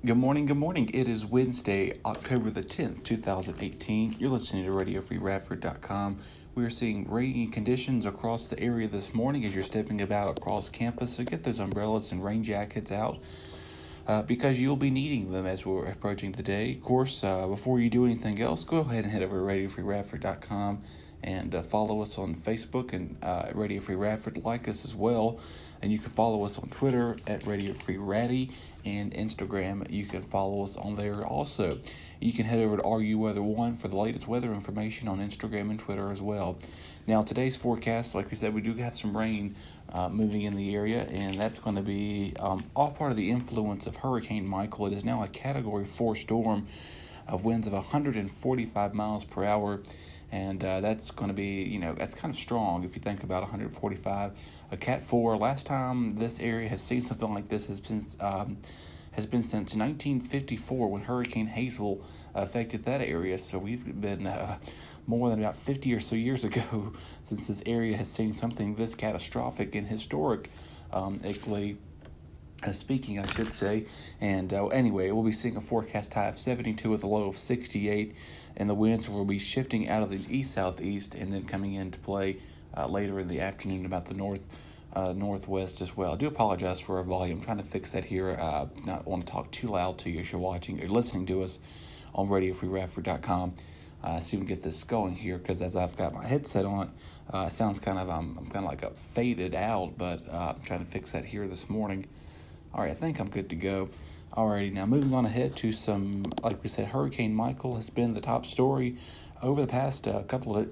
Good morning, good morning. It is Wednesday, October the 10th, 2018. You're listening to RadioFreeRadford.com. We are seeing rainy conditions across the area this morning as you're stepping about across campus, so get those umbrellas and rain jackets out because you'll be needing them as we're approaching the day. Of course, before you do anything else, go ahead and head over to RadioFreeRadford.com and follow us on Facebook and Radio Free Radford. Like us as well. And you can follow us on Twitter at Radio Free Ratty, and Instagram. You can follow us on there also. You can head over to RU Weather 1 for the latest weather information on Instagram and Twitter as well. Now, today's forecast, like we said, we do have some rain moving in the area, and that's going to be all part of the influence of Hurricane Michael. It is now a Category 4 storm of winds of 145 miles per hour. And that's going to be, that's kind of strong if you think about 145. A Cat 4, last time this area has seen something like this has been since 1954 when Hurricane Hazel affected that area. So we've been more than about 50 or so years ago since this area has seen something this catastrophic and historic, speaking, I should say. And anyway, we'll be seeing a forecast high of 72 with a low of 68, and the winds will be shifting out of the east-southeast and then coming into play later in the afternoon about the northwest as well. I do apologize for our volume. I'm trying to fix that here. Not want to talk too loud to you as you're watching or listening to us on RadioFreeRadford.com. See if we can get this going here, because as I've got my headset on, it sounds kind of I'm kind of like a faded out, but I'm trying to fix that here this morning. All right, I think I'm good to go. Alrighty, now moving on ahead to some, like we said, Hurricane Michael has been the top story over the past couple of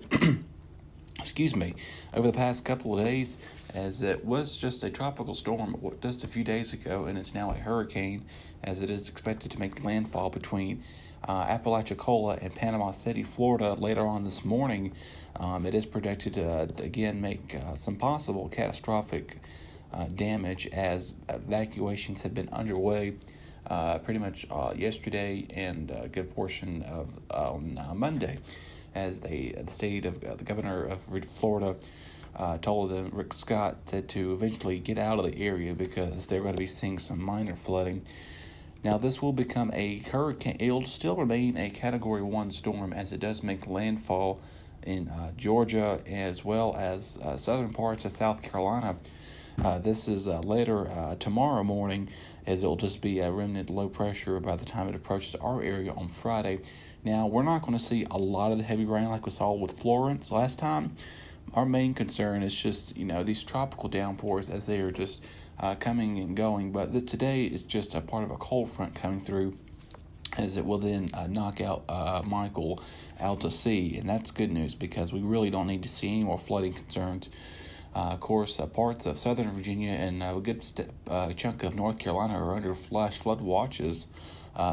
days, as it was just a tropical storm just a few days ago, and it's now a hurricane, as it is expected to make landfall between Apalachicola and Panama City, Florida, later on this morning. It is projected to again make some possible catastrophic damage, as evacuations have been underway pretty much yesterday and a good portion of on Monday, as the governor of Florida told them, Rick Scott, said to eventually get out of the area because they're going to be seeing some minor flooding. Now, this will become a hurricane. It'll still remain a Category 1 storm, as it does make landfall in Georgia as well as southern parts of South Carolina. This is later tomorrow morning, as it'll just be a remnant low pressure by the time it approaches our area on Friday. Now, we're not going to see a lot of the heavy rain like we saw with Florence last time. Our main concern is just, these tropical downpours as they are just coming and going. But today is just a part of a cold front coming through, as it will then knock out Michael out to sea. And that's good news, because we really don't need to see any more flooding concerns. Of course, parts of southern Virginia and a good chunk of North Carolina are under flash flood watches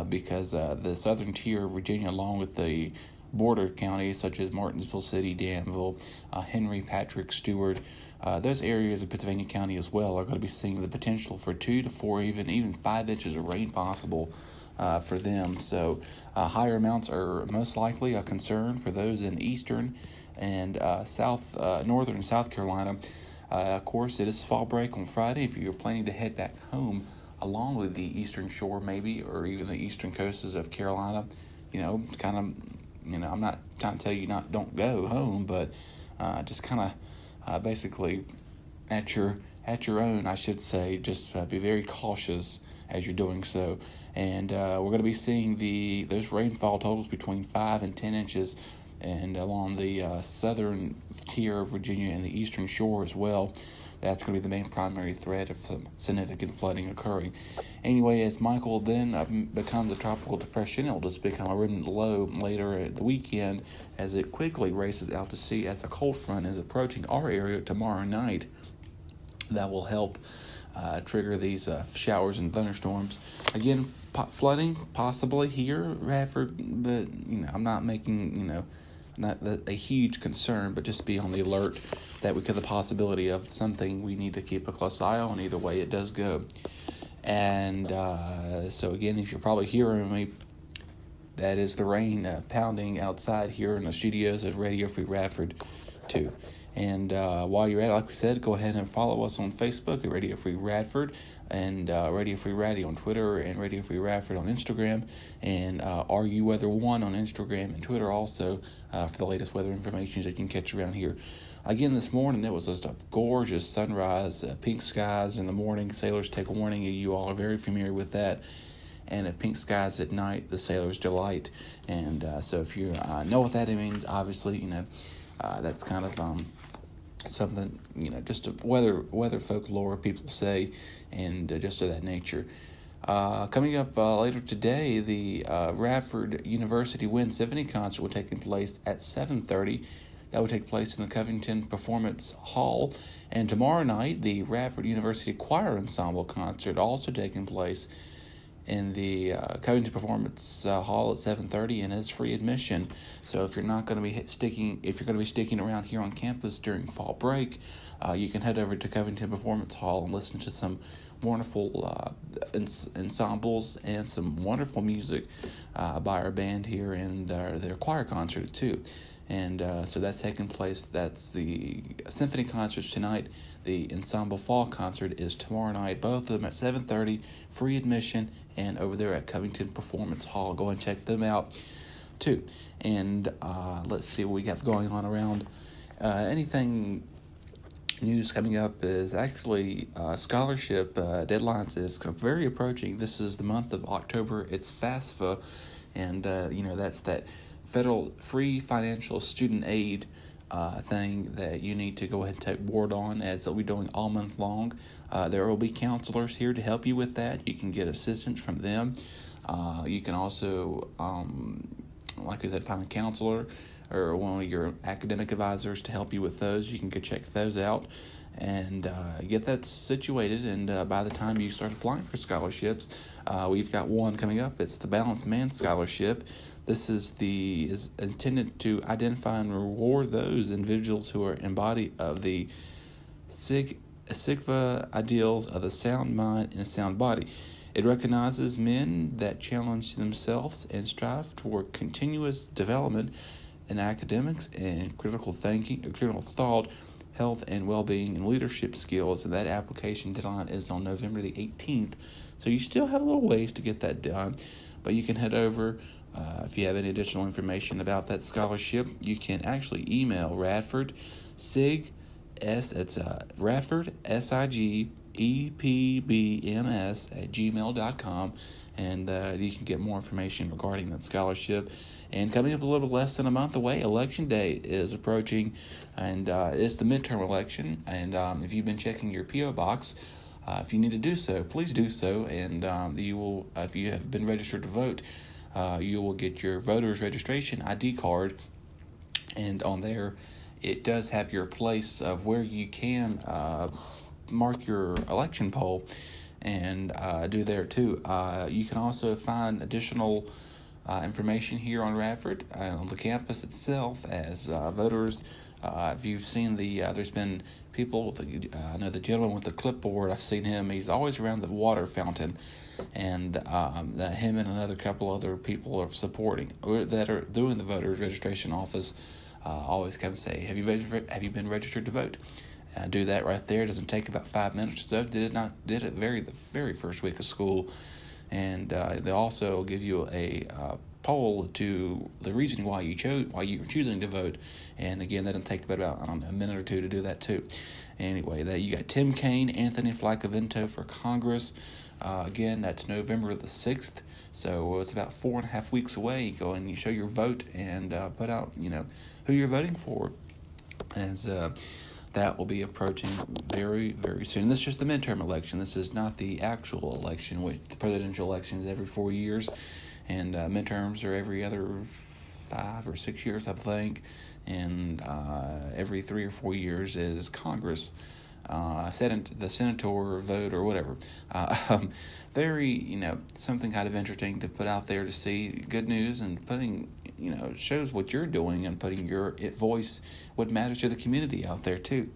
because the southern tier of Virginia, along with the border counties such as Martinsville City, Danville, Henry, Patrick, Stewart, those areas of Pennsylvania County as well are going to be seeing the potential for 2 to 4, even 5 inches of rain possible for them. So higher amounts are most likely a concern for those in eastern and northern South Carolina. Of course, it is fall break on Friday. If you're planning to head back home along with the eastern shore, maybe, or even the eastern coasts of Carolina, I'm not trying to tell you don't go home, but just kind of basically at your own, I should say, just be very cautious as you're doing so. And we're going to be seeing those rainfall totals between 5 and 10 inches, and along the southern tier of Virginia and the eastern shore as well. That's going to be the main primary threat of some significant flooding occurring. Anyway, as Michael then becomes a tropical depression, it'll just become a remnant low later at the weekend, as it quickly races out to sea as a cold front is approaching our area tomorrow night. That will help trigger these showers and thunderstorms. Again, flooding possibly here, Radford, but I'm not making not a huge concern, but just be on the alert that we could have the possibility of something we need to keep a close eye on. Either way it does go. And so again, if you're probably hearing me, that is the rain pounding outside here in the studios of Radio Free Radford 2. And while you're at it, like we said, go ahead and follow us on Facebook at Radio Free Radford, and Radio Free Ratty on Twitter, and Radio Free Radford on Instagram, and RU Weather 1 on Instagram and Twitter also for the latest weather information that you can catch around here. Again, this morning it was just a gorgeous sunrise, pink skies in the morning. Sailors take warning. You all are very familiar with that. And if pink skies at night, the sailors delight. And so if you know what that means, obviously, that's kind of something, just a weather folklore people say, and just of that nature. Coming up later today, the Radford University Wind Symphony Concert will take place at 7:30. That will take place in the Covington Performance Hall. And tomorrow night, the Radford University Choir Ensemble Concert also taking place in the Covington Performance Hall at 7:30, and it's free admission. So if you're not going to be sticking around here on campus during fall break, you can head over to Covington Performance Hall and listen to some wonderful ensembles and some wonderful music by our band here, and their choir concert too. And so that's taking place. That's the symphony concerts tonight. The ensemble fall concert is tomorrow night. Both of them at 7:30, free admission, and over there at Covington Performance Hall. Go and check them out too. And let's see what we have going on around. Anything news coming up is actually scholarship deadlines is very approaching. This is the month of October. It's FAFSA, and that's that federal free financial student aid thing that you need to go ahead and take board on, as they'll be doing all month long. There will be counselors here to help you with that. You can get assistance from them. You can also, like I said, find a counselor or one of your academic advisors to help you with those. You can go check those out and get that situated. And by the time you start applying for scholarships, we've got one coming up. It's the Balanced Man Scholarship. This is intended to identify and reward those individuals who are embodied of the Sigva ideals of a sound mind and a sound body. It recognizes men that challenge themselves and strive toward continuous development in academics and critical thinking, critical thought, health and well-being, and leadership skills. And that application deadline is on November the 18th. So you still have a little ways to get that done, but you can head over. If you have any additional information about that scholarship, you can actually email Radford SIG. It's Radford SIGEPBMS at gmail.com, and you can get more information regarding that scholarship. And coming up a little less than a month away, Election Day is approaching, and it's the midterm election. And if you've been checking your P.O. box, if you need to do so, please do so. And you will, if you have been registered to vote, you will get your voter's registration ID card, and on there it does have your place of where you can mark your election poll and do there too. You can also find additional information here on Radford on the campus itself as voters. If you've seen there's been people, I know the gentleman with the clipboard, I've seen him, he's always around the water fountain, and him and another couple other people are supporting, or that are doing the voters registration office, always come say, have you been registered to vote? Do that right there. It doesn't take about 5 minutes or so. Did it the very first week of school. And they also give you a poll to the reason why you're choosing to vote. And again, that doesn't take about a minute or two to do that too. Anyway, you got Tim Kaine, Anthony Flaccavento for Congress. Again, that's November the 6th. So it's about 4.5 weeks away. You go and you show your vote and put out, who you're voting for. As that will be approaching very, very soon. This is just the midterm election. This is not the actual election, which the presidential election is every 4 years, and midterms are every other 5 or 6 years, I think, and every 3 or 4 years is Congress, the senator vote or whatever. Very, something kind of interesting to put out there to see. Good news, and putting, shows what you're doing and putting your voice, what matters to the community out there too.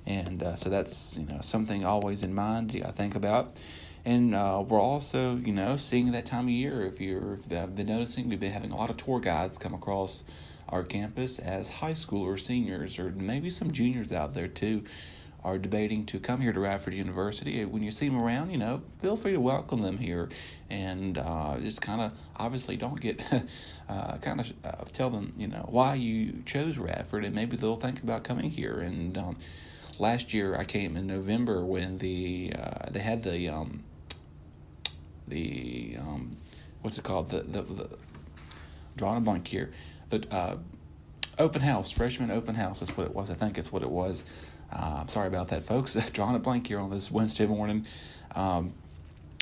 And so that's, something always in mind you got to think about. And we're also, seeing that time of year. If you've been noticing, we've been having a lot of tour guides come across our campus as high school or seniors, or maybe some juniors out there too, are debating to come here to Radford University. When you see them around, feel free to welcome them here, and just kind of obviously don't get tell them why you chose Radford, and maybe they'll think about coming here. And last year I came in November when they had the what's it called, the drawing a blank here, the open house, freshman open house. That's what it was. I think it's what it was. Sorry about that, folks. Drawing a blank here on this Wednesday morning.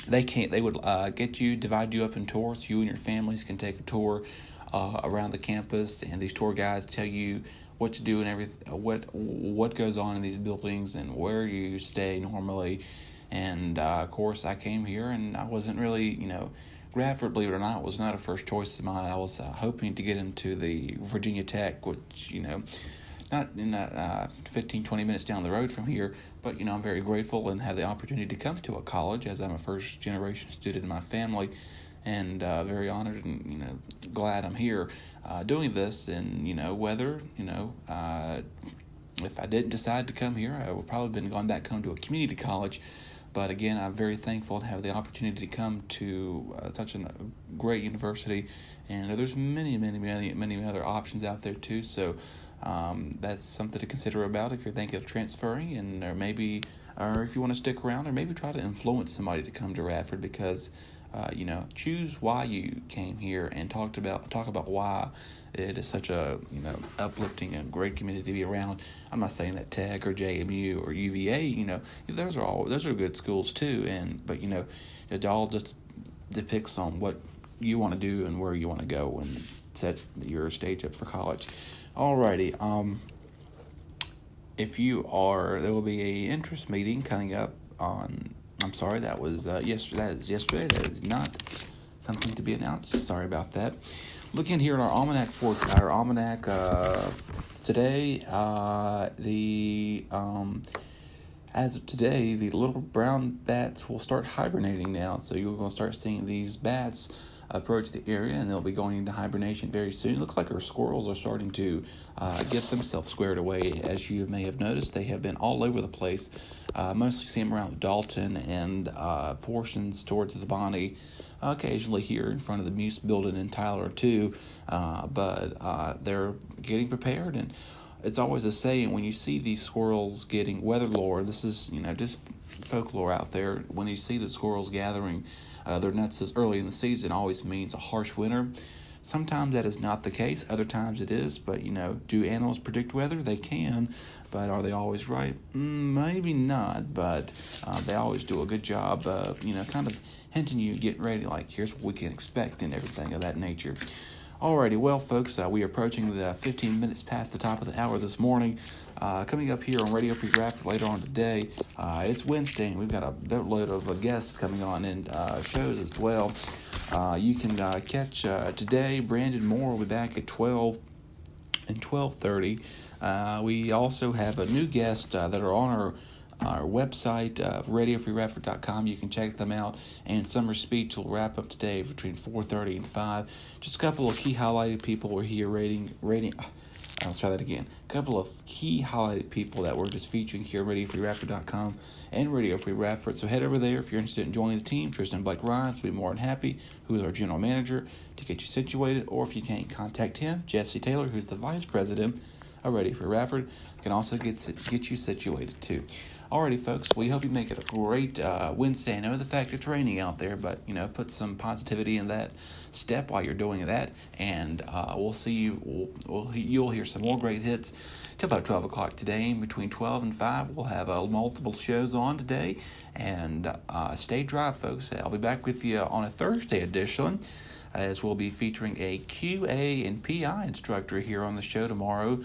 They would divide you up in tours. You and your families can take a tour around the campus, and these tour guides tell you what to do and everything, what goes on in these buildings and where you stay normally. And of course, I came here, and I wasn't really, Radford, believe it or not, was not a first choice of mine. I was hoping to get into the Virginia Tech, which, not in 15, 20 minutes down the road from here, but, I'm very grateful and have the opportunity to come to a college, as I'm a first-generation student in my family, and very honored and, glad I'm here doing this. And, whether, if I didn't decide to come here, I would probably have gone back home to a community college. But again, I'm very thankful to have the opportunity to come to such a great university, and there's many, many, many, many other options out there too. So that's something to consider about if you're thinking of transferring, and or if you want to stick around, or maybe try to influence somebody to come to Radford, because choose why you came here and talk about why it is such a uplifting and great community to be around. I'm not saying that Tech or JMU or UVA, those are good schools too, but it all just depicts on what you want to do and where you want to go and set your stage up for college. Alrighty, there will be a interest meeting coming up on. I'm sorry, that was yesterday. Yesterday. That is not something to be announced. Sorry about that. Looking here at our almanac today, as of today, the little brown bats will start hibernating now. So you're going to start seeing these bats approach the area, and they'll be going into hibernation very soon. It looks like our squirrels are starting to get themselves squared away. As you may have noticed, they have been all over the place. Mostly see them around Dalton and portions towards the Bonnie. Occasionally here in front of the Muse building in Tyler too, but they're getting prepared. And it's always a saying, when you see these squirrels getting weather lore, this is just folklore out there. When you see the squirrels gathering their nuts this early in the season, always means a harsh winter. Sometimes that is not the case. Other times it is. But, do animals predict weather? They can. But are they always right? Maybe not. But they always do a good job of, kind of hinting you, getting ready, like, here's what we can expect and everything of that nature. Alrighty, well, folks, we are approaching the 15 minutes past the top of the hour this morning. Coming up here on Radio Free Radford later on today, it's Wednesday, and we've got a boatload of guests coming on and shows as well. You can catch today, Brandon Moore will be back at 12 and 12:30. We also have a new guest that are on our website, radiofreeradford.com. You can check them out. And Summer Speech will wrap up today between 4:30 and 5. Just a couple of key highlighted people were here rating. Let's try that again. A couple of key highlighted people that we're just featuring here at radiofreeradford.com and Radio Free Radford. So head over there if you're interested in joining the team. Tristan Blake Ryan will be more than happy, who is our general manager, to get you situated. Or if you can't, contact him, Jesse Taylor, who's the vice president of Radio Free Radford, can also get you situated too. Alrighty, folks, we hope you make it a great Wednesday. I know the fact it's raining out there, but, put some positivity in that step while you're doing that. And we'll see you. You'll hear some more great hits till about 12 o'clock today. Between 12 and 5, we'll have multiple shows on today. And stay dry, folks. I'll be back with you on a Thursday edition, as we'll be featuring a QA and PI instructor here on the show tomorrow.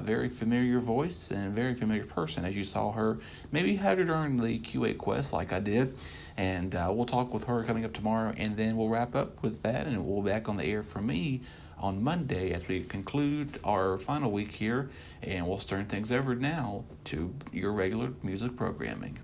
Very familiar voice and very familiar person, as you saw her. Maybe had her during the QA quest like I did. And we'll talk with her coming up tomorrow, and then we'll wrap up with that, and we'll be back on the air for me on Monday as we conclude our final week here, and we'll turn things over now to your regular music programming.